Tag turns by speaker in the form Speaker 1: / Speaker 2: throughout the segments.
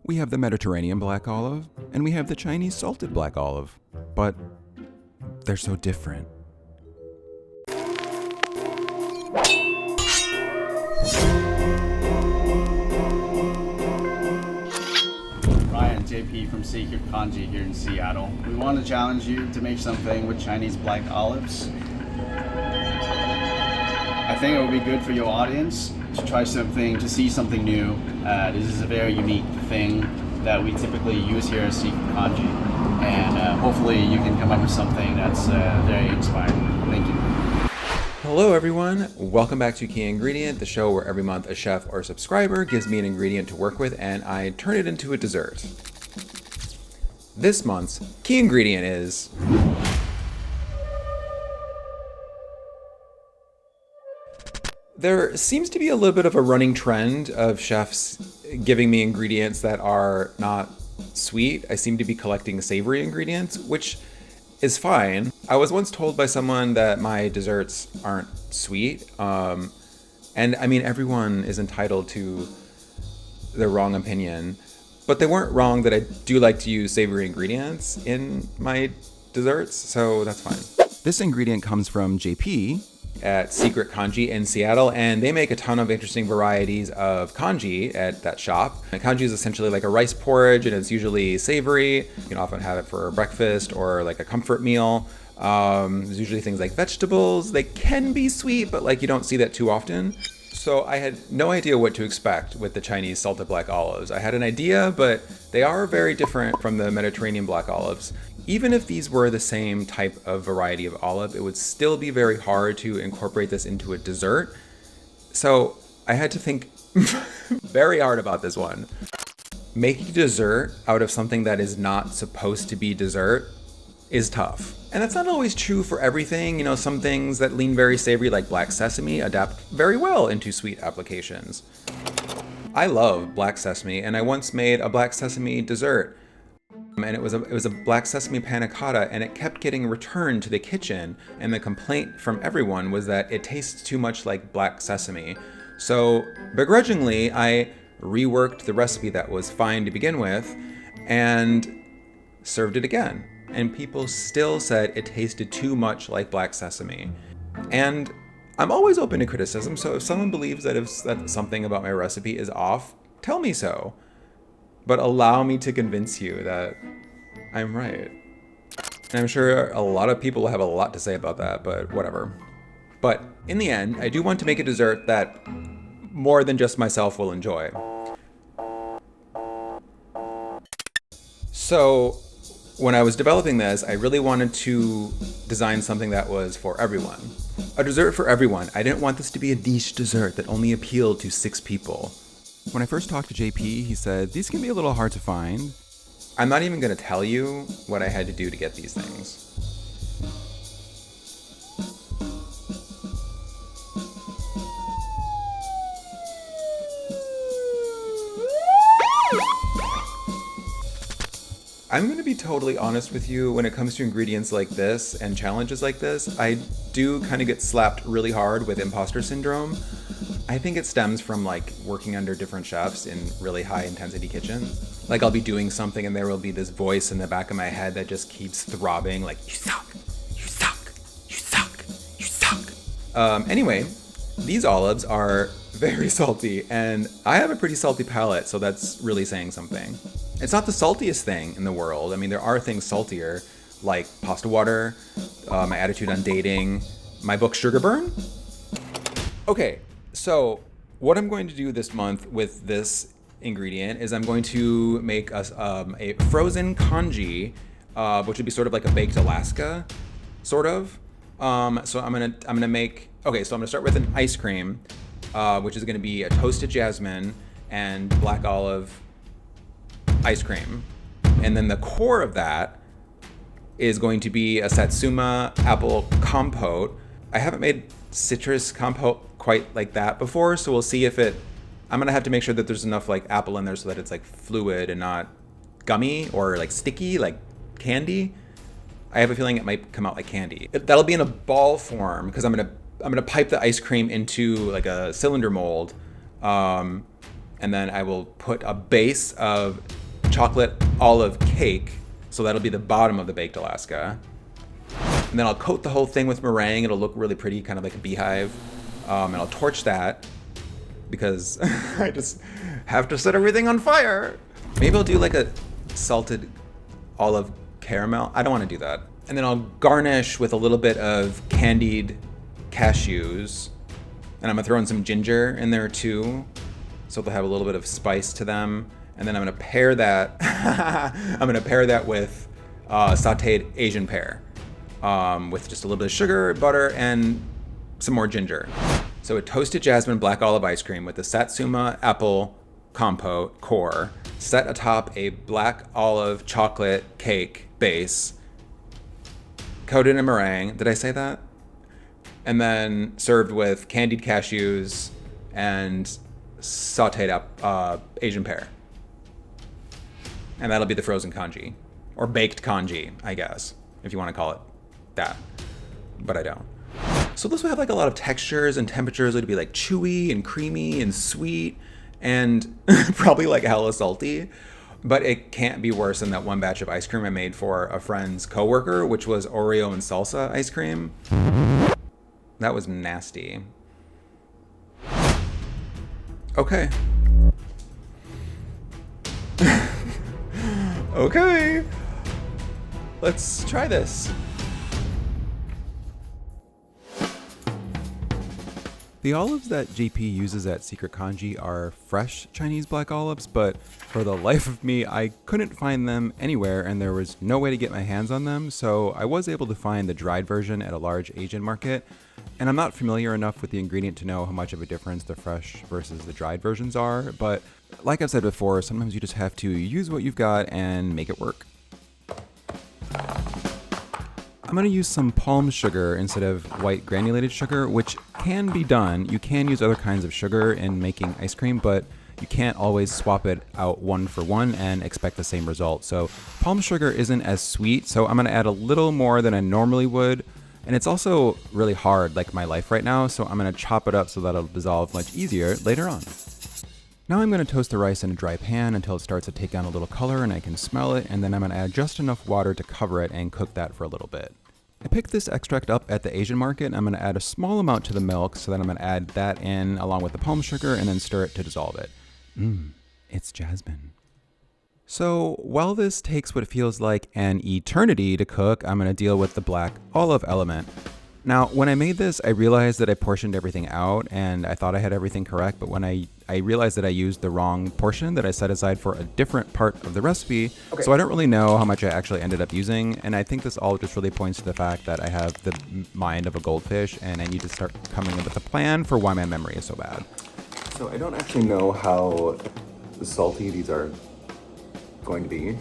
Speaker 1: We have the Mediterranean black olive, and we have the Chinese salted black olive. But they're so different.
Speaker 2: JP from Secret Congee here in Seattle. We want to challenge you to make something with Chinese black olives. I think it would be good for your audience to try something, to see something new. This is a very unique thing that we typically use here at Secret Congee, and hopefully you can come up with something that's very inspiring. Thank you.
Speaker 1: Hello everyone, welcome back to Key Ingredient, the show where every month a chef or subscriber gives me an ingredient to work with and I turn it into a dessert. This month's key ingredient is there seems to be a little bit of a running trend of chefs giving me ingredients that are not sweet. I seem to be collecting savory ingredients, which is fine. I was once told by someone that my desserts aren't sweet. And I mean, everyone is entitled to their wrong opinion. But they weren't wrong that I do like to use savory ingredients in my desserts, so that's fine. This ingredient comes from JP at Secret Congee in Seattle, and they make a ton of interesting varieties of congee at that shop. And congee is essentially like a rice porridge, and it's usually savory. You can often have it for breakfast or like a comfort meal. There's usually things like vegetables. They can be sweet, but like you don't see that too often. So I had no idea what to expect with the Chinese salted black olives. I had an idea, but they are very different from the Mediterranean black olives. Even if these were the same type of variety of olive, it would still be very hard to incorporate this into a dessert. So I had to think very hard about this one. Making dessert out of something that is not supposed to be dessert is tough. And that's not always true for everything. You know, some things that lean very savory like black sesame adapt very well into sweet applications. I love black sesame, and I once made a black sesame dessert. And it was a black sesame panna cotta, and it kept getting returned to the kitchen, and the complaint from everyone was that it tastes too much like black sesame. So begrudgingly, I reworked the recipe that was fine to begin with and served it again. And people still said it tasted too much like black sesame. And I'm always open to criticism, so if someone believes that something about my recipe is off, tell me so. But allow me to convince you that I'm right. And I'm sure a lot of people have a lot to say about that, but whatever. But in the end, I do want to make a dessert that more than just myself will enjoy. So when I was developing this, I really wanted to design something that was for everyone. A dessert for everyone. I didn't want this to be a niche dessert that only appealed to 6 people. When I first talked to JP, he said, these can be a little hard to find. I'm not even going to tell you what I had to do to get these things. I'm going to be totally honest with you when it comes to ingredients like this and challenges like this. I do kind of get slapped really hard with imposter syndrome. I think it stems from like working under different chefs in really high intensity kitchens. Like I'll be doing something and there will be this voice in the back of my head that just keeps throbbing like, you suck, you suck, you suck, you suck. Anyway, these olives are very salty and I have a pretty salty palate, so that's really saying something. It's not the saltiest thing in the world. I mean, there are things saltier, like pasta water, my attitude on dating, my book Sugar Burn. Okay, so what I'm going to do this month with this ingredient is I'm going to make a frozen congee, which would be sort of like a baked Alaska, sort of. So I'm gonna make. Okay, so I'm gonna start with an ice cream, which is gonna be a toasted jasmine and black olive ice cream, and then the core of that is going to be a satsuma-apple compote. I haven't made citrus compote quite like that before, so we'll see if I'm gonna have to make sure that there's enough like apple in there so that it's like fluid and not gummy or like sticky like candy. I have a feeling it might come out like candy. That'll be in a ball form because I'm gonna pipe the ice cream into like a cylinder mold, And then I will put a base of chocolate olive cake. So that'll be the bottom of the baked Alaska. And then I'll coat the whole thing with meringue. It'll look really pretty, kind of like a beehive. And I'll torch that because I just have to set everything on fire. Maybe I'll do like a salted olive caramel. I don't want to do that. And then I'll garnish with a little bit of candied cashews. And I'm gonna throw in some ginger in there too. So they'll have a little bit of spice to them. And then I'm gonna pair that, with sautéed Asian pear. With just a little bit of sugar, butter, and some more ginger. So a toasted jasmine black olive ice cream with the satsuma-apple compote, Kurr, set atop a black olive chocolate cake base, coated in meringue. Did I say that? And then served with candied cashews and sautéed up Asian pear. And that'll be the frozen congee. Or baked congee, I guess, if you want to call it that. But I don't. So this will have like a lot of textures and temperatures. It'll be like chewy and creamy and sweet and probably like hella salty. But it can't be worse than that one batch of ice cream I made for a friend's coworker, which was Oreo and salsa ice cream. That was nasty. Okay. Okay. Let's try this. The olives that JP uses at Secret Congee are fresh Chinese black olives, but for the life of me, I couldn't find them anywhere and there was no way to get my hands on them, so I was able to find the dried version at a large Asian market. And I'm not familiar enough with the ingredient to know how much of a difference the fresh versus the dried versions are, but like I've said before, sometimes you just have to use what you've got and make it work. I'm going to use some palm sugar instead of white granulated sugar, which can be done. You can use other kinds of sugar in making ice cream, but you can't always swap it out one for one and expect the same result. So palm sugar isn't as sweet, so I'm going to add a little more than I normally would. And it's also really hard, like my life right now, so I'm going to chop it up so that it'll dissolve much easier later on. Now I'm going to toast the rice in a dry pan until it starts to take on a little color and I can smell it, and then I'm going to add just enough water to cover it and cook that for a little bit. I picked this extract up at the Asian market, and I'm going to add a small amount to the milk, so then I'm going to add that in along with the palm sugar and then stir it to dissolve it. It's jasmine. So while this takes what feels like an eternity to cook, I'm going to deal with the black olive element. Now, when I made this, I realized that I portioned everything out and I thought I had everything correct, but when I realized that I used the wrong portion that I set aside for a different part of the recipe, so I don't really know how much I actually ended up using, and I think this all just really points to the fact that I have the mind of a goldfish and I need to start coming up with a plan for why my memory is so bad. So I don't actually know how salty these are going to be.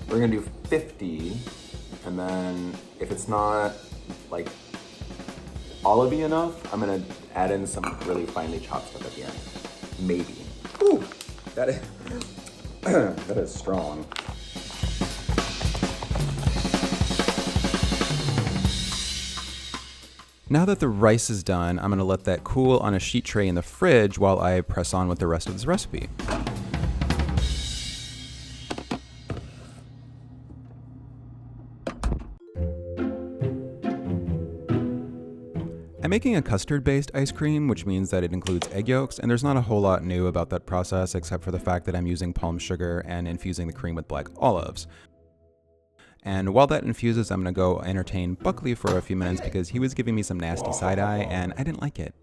Speaker 1: We're gonna do 50, and then if it's not like olivey enough, I'm gonna add in some really finely chopped stuff at the end. Maybe. Ooh, that is that is strong. Now that the rice is done, I'm gonna let that cool on a sheet tray in the fridge while I press on with the rest of this recipe. I'm making a custard-based ice cream, which means that it includes egg yolks, and there's not a whole lot new about that process except for the fact that I'm using palm sugar and infusing the cream with black olives. And while that infuses, I'm going to go entertain Buckley for a few minutes because he was giving me some nasty side-eye and I didn't like it.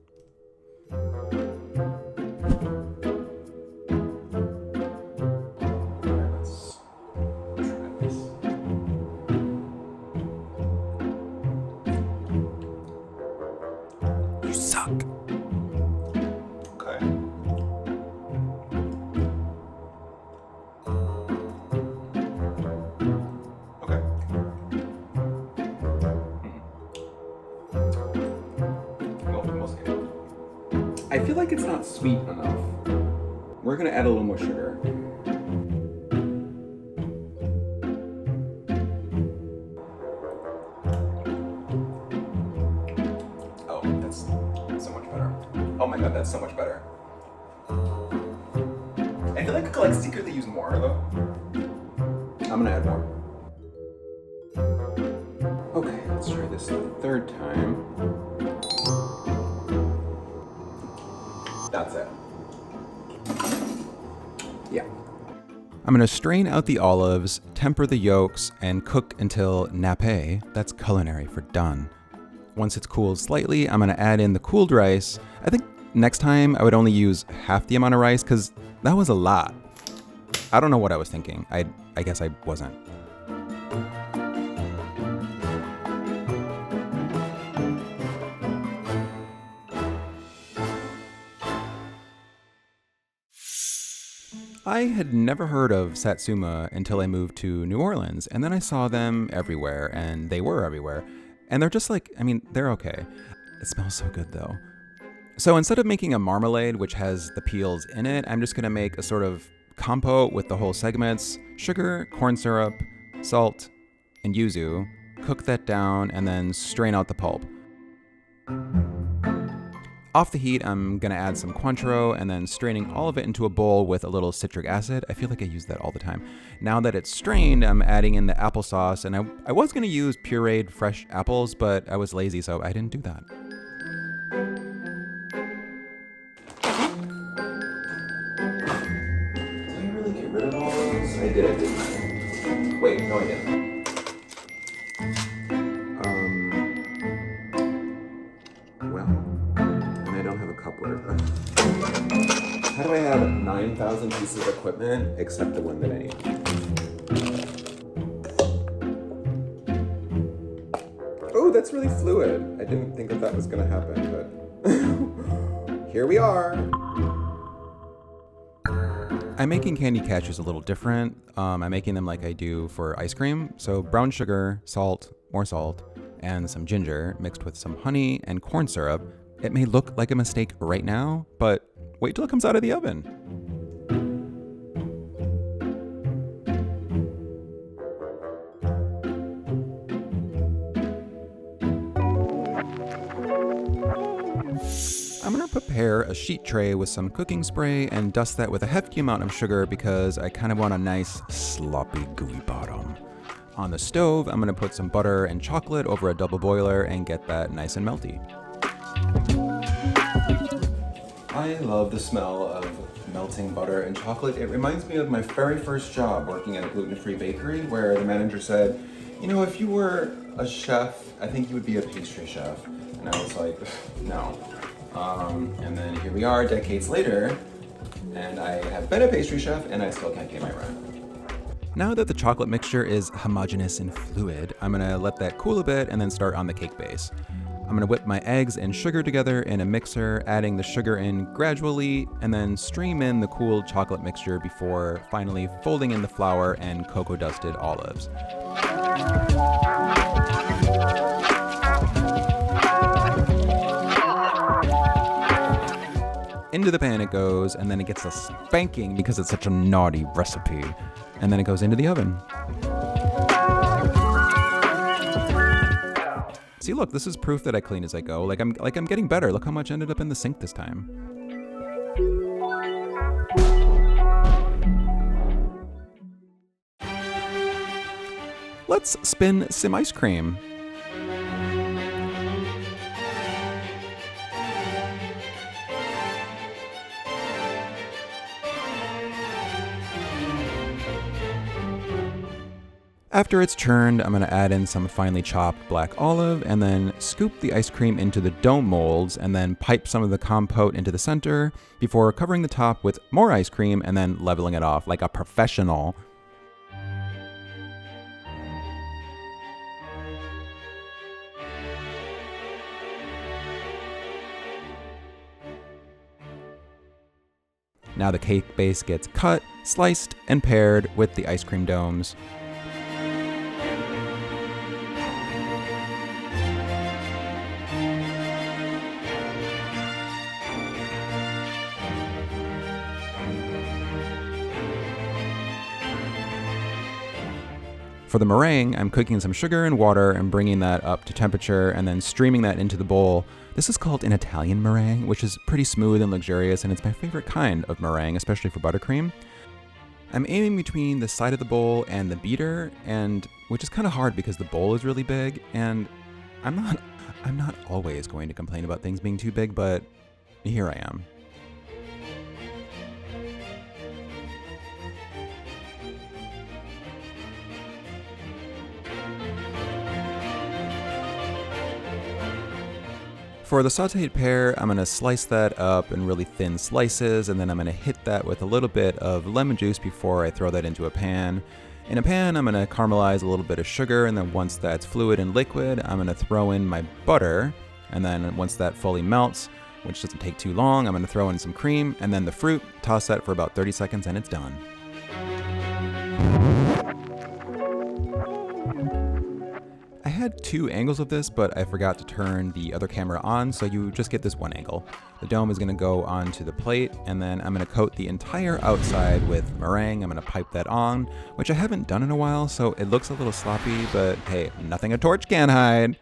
Speaker 1: You suck. Okay. Okay. We'll see. I feel like it's not sweet enough. We're gonna add a little more sugar. my god, that's so much better. I feel like I could like secretly use more though. I'm gonna add more. Okay, let's try this the third time. That's it. Yeah. I'm gonna strain out the olives, temper the yolks, and cook until nappe, that's culinary for done. Once it's cooled slightly, I'm gonna add in the cooled rice. I think next time I would only use half the amount of rice because that was a lot. I don't know what I was thinking. I guess I wasn't. I had never heard of satsuma until I moved to New Orleans, and then I saw them everywhere, and they were everywhere. And they're just like, I mean, they're okay. It smells so good though. So instead of making a marmalade, which has the peels in it, I'm just gonna make a sort of compote with the whole segments, sugar, corn syrup, salt, and yuzu. Cook that down and then strain out the pulp. Off the heat, I'm gonna add some Cointreau and then straining all of it into a bowl with a little citric acid. I feel like I use that all the time. Now that it's strained, I'm adding in the applesauce, and I was gonna use pureed fresh apples, but I was lazy, so I didn't do that. Did I really get rid of all those? I did, didn't I? Wait, no I didn't. How do I have 9,000 pieces of equipment except the one that I need? Oh, that's really fluid. I didn't think that was going to happen, but here we are. I'm making candied cashews a little different. I'm making them like I do for ice cream. So brown sugar, salt, more salt, and some ginger mixed with some honey and corn syrup. It may look like a mistake right now, but wait till it comes out of the oven. I'm gonna prepare a sheet tray with some cooking spray and dust that with a hefty amount of sugar because I kind of want a nice sloppy gooey bottom. On the stove, I'm gonna put some butter and chocolate over a double boiler and get that nice and melty. I love the smell of melting butter and chocolate. It reminds me of my very first job working at a gluten-free bakery where the manager said, you know, if you were a chef, I think you would be a pastry chef. And I was like, no. And then here we are decades later, and I have been a pastry chef and I still can't pay my rent. Now that the chocolate mixture is homogeneous and fluid, I'm gonna let that cool a bit and then start on the cake base. I'm gonna whip my eggs and sugar together in a mixer, adding the sugar in gradually, and then stream in the cooled chocolate mixture before finally folding in the flour and cocoa dusted olives. Into the pan it goes, and then it gets a spanking because it's such a naughty recipe. And then it goes into the oven. See, look, this is proof that I clean as I go. Like I'm getting better. Look how much ended up in the sink this time. Let's spin some ice cream. After it's churned, I'm gonna add in some finely chopped black olive and then scoop the ice cream into the dome molds and then pipe some of the compote into the center before covering the top with more ice cream and then leveling it off like a professional. Now the cake base gets cut, sliced, and paired with the ice cream domes. For the meringue, I'm cooking some sugar and water and bringing that up to temperature and then streaming that into the bowl. This is called an Italian meringue, which is pretty smooth and luxurious, and it's my favorite kind of meringue, especially for buttercream. I'm aiming between the side of the bowl and the beater, and which is kind of hard because the bowl is really big, and I'm not always going to complain about things being too big, but here I am. For the sautéed pear, I'm going to slice that up in really thin slices, and then I'm going to hit that with a little bit of lemon juice before I throw that into a pan. In a pan, I'm going to caramelize a little bit of sugar, and then once that's fluid and liquid, I'm going to throw in my butter, and then once that fully melts, which doesn't take too long, I'm going to throw in some cream, and then the fruit, toss that for about 30 seconds, and it's done. I had 2 angles of this, but I forgot to turn the other camera on, so you just get this one angle. The dome is going to go onto the plate, and then I'm going to coat the entire outside with meringue. I'm going to pipe that on, which I haven't done in a while, so it looks a little sloppy, but hey, nothing a torch can't hide.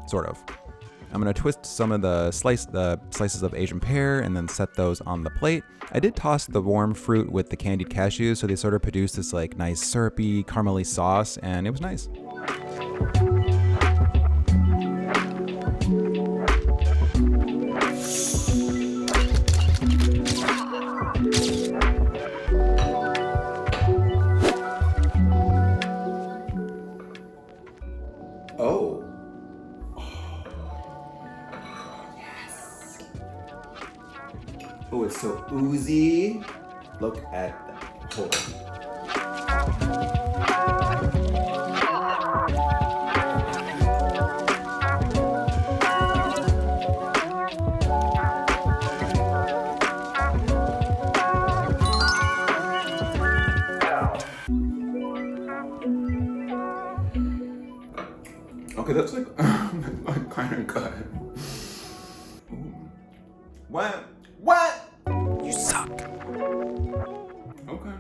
Speaker 1: Sort of. I'm going to twist some of the slices of Asian pear and then set those on the plate. I did toss the warm fruit with the candied cashews, so they sort of produce this like nice syrupy, caramely sauce, and it was nice. Oh. Yes. Oh, it's so oozy. Look at that. Hold on. Okay, that's like kind of good. Ooh. What? What? You suck. Okay.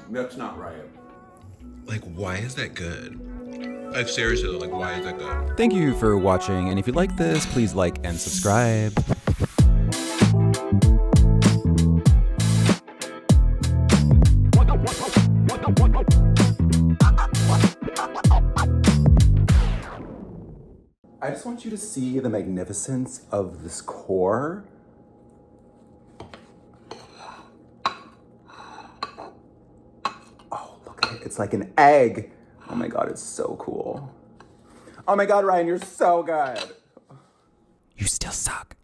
Speaker 1: That's not right.
Speaker 3: Like, why is that good? Like, seriously, like, why is that good?
Speaker 1: Thank you for watching, and if you like this, please like and subscribe. I just want you to see the magnificence of this Kurr. Oh, look at it. It's like an egg. Oh my God, it's so cool. Oh my God, Ryan, you're so good. You still suck.